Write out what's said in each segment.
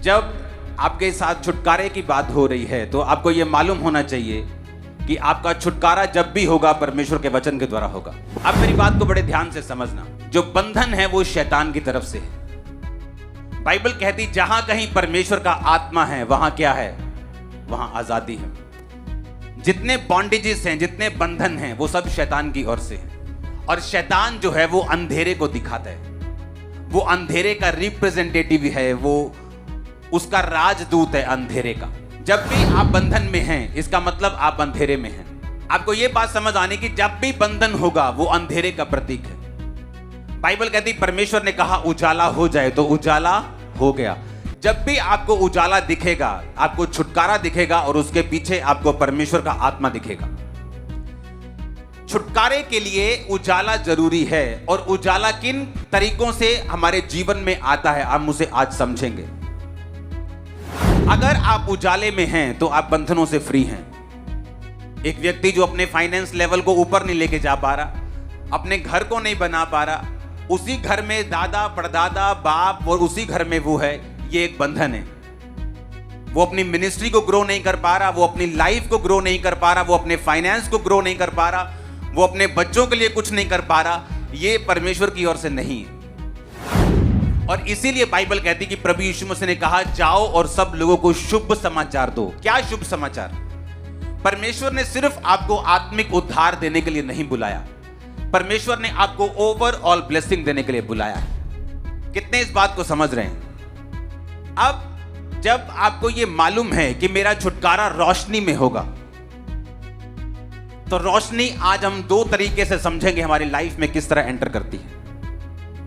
जब आपके साथ छुटकारे की बात हो रही है तो आपको यह मालूम होना चाहिए कि आपका छुटकारा जब भी होगा परमेश्वर के वचन के द्वारा होगा। अब मेरी बात को बड़े ध्यान से समझना। जो बंधन है वो शैतान की तरफ से है। बाइबल कहती जहां कहीं परमेश्वर का आत्मा है वहां क्या है? वहां आजादी है। जितने बॉन्डेजेस हैं, जितने बंधन हैं, वो सब शैतान की ओर से हैं। और शैतान जो है वो अंधेरे को दिखाता है, वो अंधेरे का रिप्रेजेंटेटिव है, वो उसका राजदूत है अंधेरे का। जब भी आप बंधन में हैं इसका मतलब आप अंधेरे में हैं। आपको यह बात समझ आने की जब भी बंधन होगा वो अंधेरे का प्रतीक है। बाइबल कहती परमेश्वर ने कहा उजाला हो जाए तो उजाला हो गया। जब भी आपको उजाला दिखेगा, आपको छुटकारा दिखेगा और उसके पीछे आपको परमेश्वर का आत्मा दिखेगा। छुटकारे के लिए उजाला जरूरी है और उजाला किन तरीकों से हमारे जीवन में आता है हम उसे आज समझेंगे। अगर आप उजाले में हैं तो आप बंधनों से फ्री हैं। एक व्यक्ति जो अपने फाइनेंस लेवल को ऊपर नहीं लेके जा पा रहा, अपने घर को नहीं बना पा रहा, उसी घर में दादा परदादा बाप और उसी घर में वो है, ये एक बंधन है। वो अपनी मिनिस्ट्री को ग्रो नहीं कर पा रहा, वो अपनी लाइफ को ग्रो नहीं कर पा रहा, वो अपने फाइनेंस को ग्रो नहीं कर पा रहा, वो अपने बच्चों के लिए कुछ नहीं कर पा रहा। ये परमेश्वर की ओर से नहीं है। और इसीलिए बाइबल कहती कि प्रभु यीशु मसीह ने कहा जाओ और सब लोगों को शुभ समाचार दो। क्या शुभ समाचार? परमेश्वर ने सिर्फ आपको आत्मिक उद्धार देने के लिए नहीं बुलाया, परमेश्वर ने आपको ओवरऑल ब्लेसिंग देने के लिए बुलाया है। कितने इस बात को समझ रहे हैं? अब जब आपको यह मालूम है कि मेरा छुटकारा रोशनी में होगा, तो रोशनी आज हम दो तरीके से समझेंगे हमारी लाइफ में किस तरह एंटर करती है।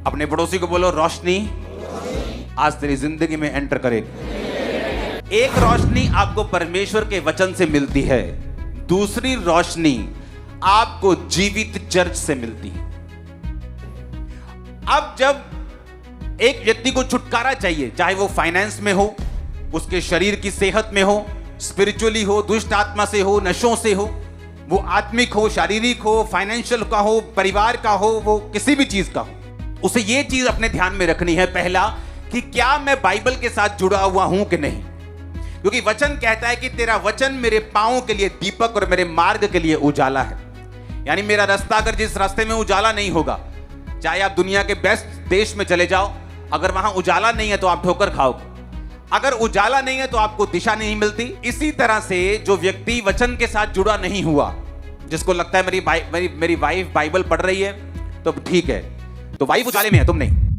अपने पड़ोसी को बोलो रोशनी आज तेरी जिंदगी में एंटर करेगी। एक रोशनी आपको परमेश्वर के वचन से मिलती है, दूसरी रोशनी आपको जीवित चर्च से मिलती है। अब जब एक व्यक्ति को छुटकारा चाहिए, चाहे वो फाइनेंस में हो, उसके शरीर की सेहत में हो, स्पिरिचुअली हो, दुष्ट आत्मा से हो, नशों से हो, वो आत्मिक हो, शारीरिक हो, फाइनेंशियल का हो, परिवार का हो, वो किसी भी चीज का हो, उसे ये चीज अपने ध्यान में रखनी है पहला कि क्या मैं बाइबल के साथ जुड़ा हुआ हूं कि नहीं। क्योंकि वचन कहता है कि तेरा वचन मेरे पांवों के लिए दीपक और मेरे मार्ग के लिए उजाला है। यानी मेरा रास्ता अगर जिस रास्ते में उजाला नहीं होगा, चाहे आप दुनिया के बेस्ट देश में चले जाओ, अगर वहां उजाला नहीं है तो आप ठोकर खाओगे। अगर उजाला नहीं है तो आपको दिशा नहीं मिलती। इसी तरह से जो व्यक्ति वचन के साथ जुड़ा नहीं हुआ, जिसको लगता है मेरी वाइफ बाइबल पढ़ रही है तो ठीक है, तो वाइफ उजाले में है, तुम नहीं।